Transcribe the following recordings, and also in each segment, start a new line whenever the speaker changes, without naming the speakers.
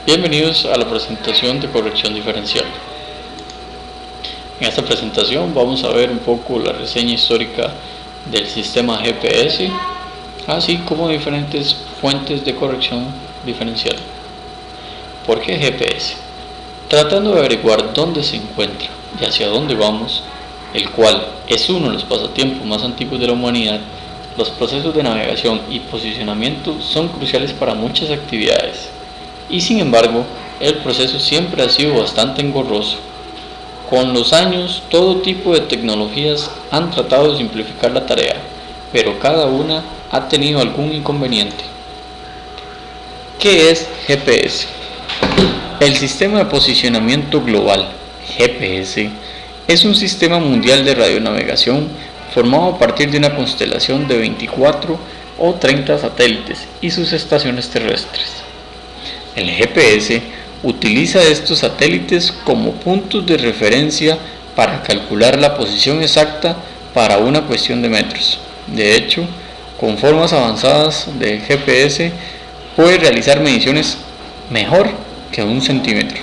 Bienvenidos a la presentación de corrección diferencial. En esta presentación vamos a ver un poco la reseña histórica del sistema GPS, así como diferentes fuentes de corrección diferencial. ¿Por qué GPS? Tratando de averiguar dónde se encuentra y hacia dónde vamos, el cual es uno de los pasatiempos más antiguos de la humanidad, los procesos de navegación y posicionamiento son cruciales para muchas actividades. Y sin embargo, el proceso siempre ha sido bastante engorroso. Con los años, todo tipo de tecnologías han tratado de simplificar la tarea, pero cada una ha tenido algún inconveniente. ¿Qué es GPS? El Sistema de Posicionamiento Global, GPS, es un sistema mundial de radionavegación formado a partir de una constelación de 24 o 30 satélites y sus estaciones terrestres. El GPS utiliza estos satélites como puntos de referencia para calcular la posición exacta para una cuestión de metros. De hecho, con formas avanzadas de GPS puede realizar mediciones mejor que 1 centímetro.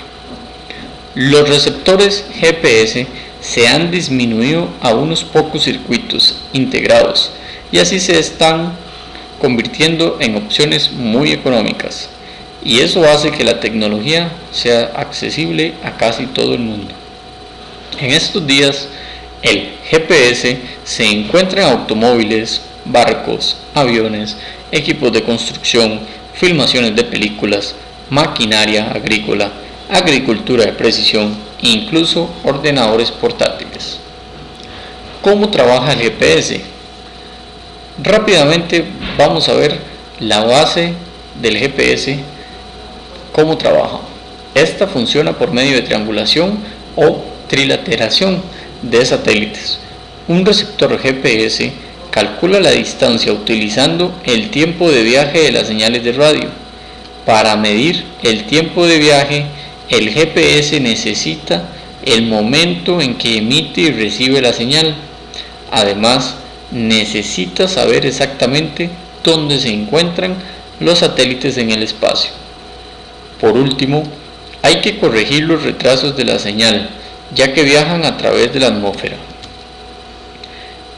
Los receptores GPS se han disminuido a unos pocos circuitos integrados y así se están convirtiendo en opciones muy económicas. Y eso hace que la tecnología sea accesible a casi todo el mundo. En estos días, el GPS se encuentra en automóviles, barcos, aviones, equipos de construcción, filmaciones de películas, maquinaria agrícola, agricultura de precisión e incluso ordenadores portátiles. ¿Cómo trabaja el GPS? Rápidamente vamos a ver la base del GPS. ¿Cómo trabaja? Esta funciona por medio de triangulación o trilateración de satélites. Un receptor GPS calcula la distancia utilizando el tiempo de viaje de las señales de radio. Para medir el tiempo de viaje, el GPS necesita el momento en que emite y recibe la señal. Además, necesita saber exactamente dónde se encuentran los satélites en el espacio. Por último, hay que corregir los retrasos de la señal, ya que viajan a través de la atmósfera.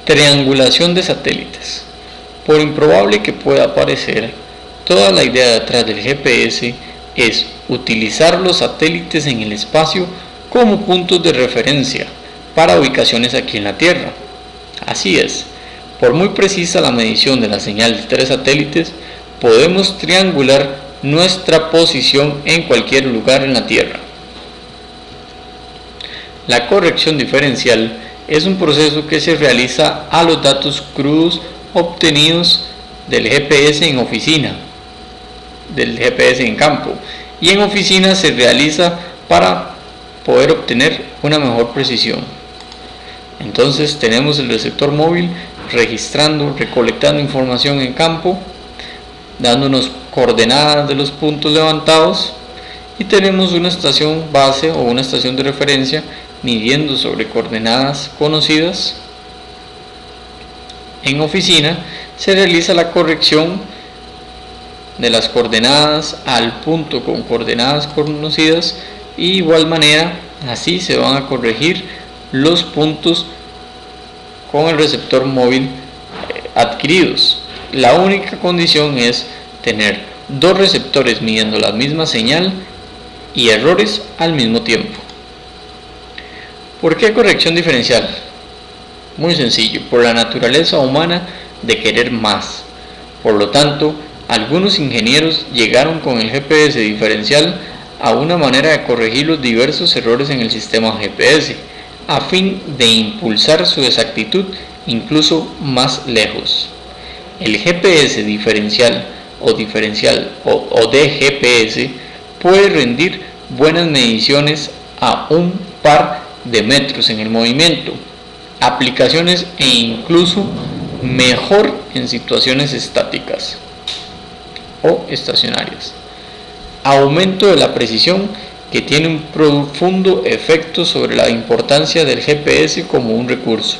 Triangulación de satélites. Por improbable que pueda parecer, toda la idea detrás del GPS es utilizar los satélites en el espacio como puntos de referencia para ubicaciones aquí en la Tierra. Así es, por muy precisa la medición de la señal de 3 satélites, podemos triangular nuestra posición en cualquier lugar en la Tierra. La corrección diferencial es un proceso que se realiza a los datos crudos obtenidos del GPS en oficina, del GPS en campo, y en oficina se realiza para poder obtener una mejor precisión. Entonces tenemos el receptor móvil registrando, recolectando información en campo, dándonos coordenadas de los puntos levantados, y tenemos una estación base o una estación de referencia midiendo sobre coordenadas conocidas. En oficina se realiza la corrección de las coordenadas al punto con coordenadas conocidas, y de igual manera así se van a corregir los puntos con el receptor móvil adquiridos. La única condición es tener 2 receptores midiendo la misma señal y errores al mismo tiempo. ¿Por qué corrección diferencial? Muy sencillo, por la naturaleza humana de querer más. Por lo tanto, algunos ingenieros llegaron con el GPS diferencial a una manera de corregir los diversos errores en el sistema GPS, a fin de impulsar su exactitud incluso más lejos. El GPS diferencial o DGPS puede rendir buenas mediciones a un par de metros en el movimiento, aplicaciones e incluso mejor en situaciones estáticas o estacionarias. Aumento de la precisión, que tiene un profundo efecto sobre la importancia del GPS como un recurso.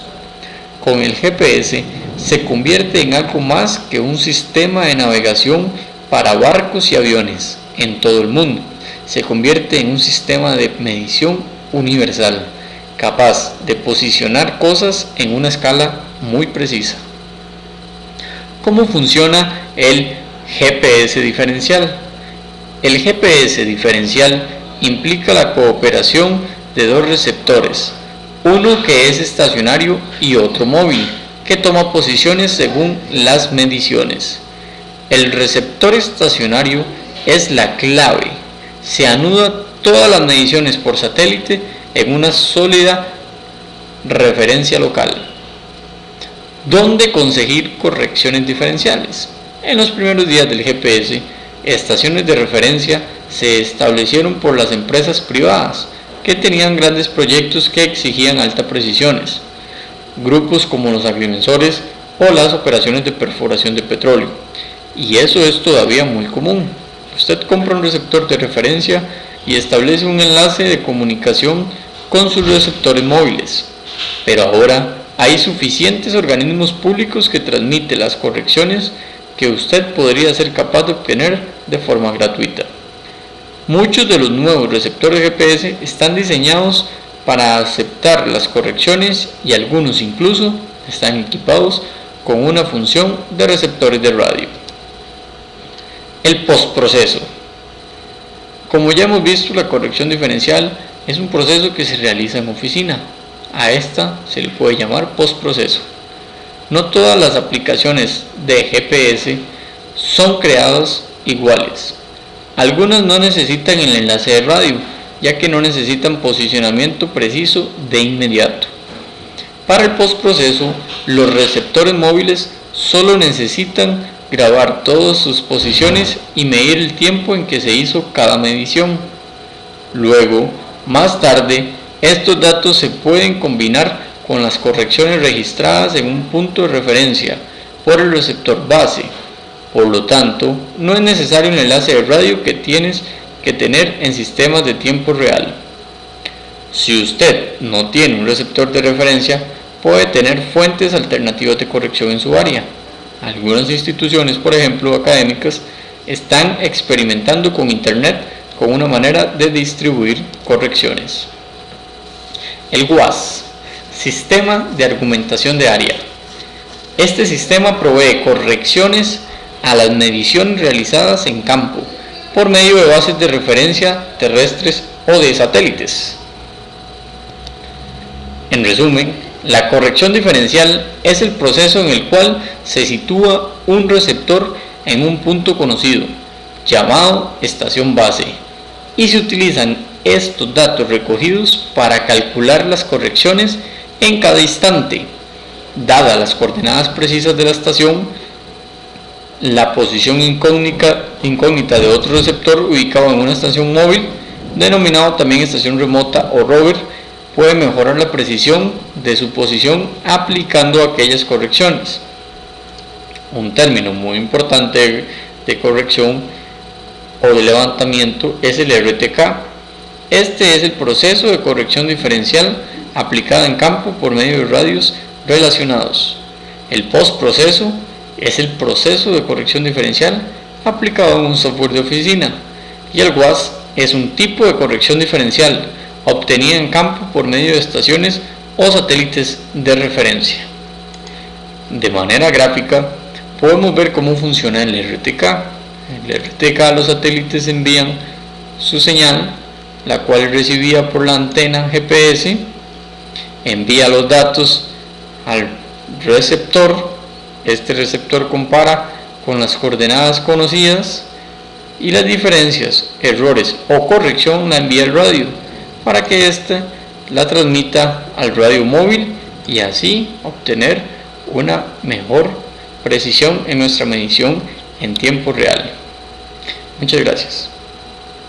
Con el GPS se convierte en algo más que un sistema de navegación para barcos y aviones en todo el mundo, se convierte en un sistema de medición universal, capaz de posicionar cosas en una escala muy precisa. ¿Cómo funciona el GPS diferencial? El GPS diferencial implica la cooperación de dos receptores, uno que es estacionario y otro móvil, que toma posiciones según las mediciones. El receptor estacionario es la clave. Se anuda todas las mediciones por satélite en una sólida referencia local. ¿Dónde conseguir correcciones diferenciales? En los primeros días del GPS, estaciones de referencia se establecieron por las empresas privadas que tenían grandes proyectos que exigían altas precisiones, grupos como los agrimensores o las operaciones de perforación de petróleo, y eso es todavía muy común. Usted compra un receptor de referencia y establece un enlace de comunicación con sus receptores móviles, pero ahora hay suficientes organismos públicos que transmiten las correcciones que usted podría ser capaz de obtener de forma gratuita. Muchos de los nuevos receptores GPS están diseñados para aceptar las correcciones y algunos incluso están equipados con una función de receptores de radio. El postproceso. Como ya hemos visto, la corrección diferencial es un proceso que se realiza en oficina. A esta se le puede llamar postproceso. No todas las aplicaciones de GPS son creadas iguales. Algunas no necesitan el enlace de radio, ya que no necesitan posicionamiento preciso de inmediato. Para el postproceso, los receptores móviles solo necesitan grabar todas sus posiciones y medir el tiempo en que se hizo cada medición. Luego, más tarde, estos datos se pueden combinar con las correcciones registradas en un punto de referencia por el receptor base. Por lo tanto, no es necesario un enlace de radio que tienes que tener en sistemas de tiempo real. Si usted no tiene un receptor de referencia, puede tener fuentes alternativas de corrección en su área. Algunas instituciones, por ejemplo académicas, están experimentando con Internet con una manera de distribuir correcciones. El WAS, Sistema de Argumentación de Área. Este sistema provee correcciones a las mediciones realizadas en campo por medio de bases de referencia terrestres o de satélites. En resumen, la corrección diferencial es el proceso en el cual se sitúa un receptor en un punto conocido, llamado estación base, y se utilizan estos datos recogidos para calcular las correcciones en cada instante, dadas las coordenadas precisas de la estación. La posición incógnita de otro receptor ubicado en una estación móvil, denominado también estación remota o rover, puede mejorar la precisión de su posición aplicando aquellas correcciones. Un término muy importante de corrección o de levantamiento es el RTK. Este es el proceso de corrección diferencial aplicada en campo por medio de radios relacionados. El postproceso es el proceso de corrección diferencial aplicado en un software de oficina, y el WAS es un tipo de corrección diferencial obtenida en campo por medio de estaciones o satélites de referencia. De manera gráfica, podemos ver cómo funciona el RTK. El RTK, los satélites envían su señal, la cual es recibida por la antena GPS, envía los datos al receptor. Este receptor compara con las coordenadas conocidas y las diferencias, errores o corrección la envía al radio para que éste la transmita al radio móvil y así obtener una mejor precisión en nuestra medición en tiempo real. Muchas gracias.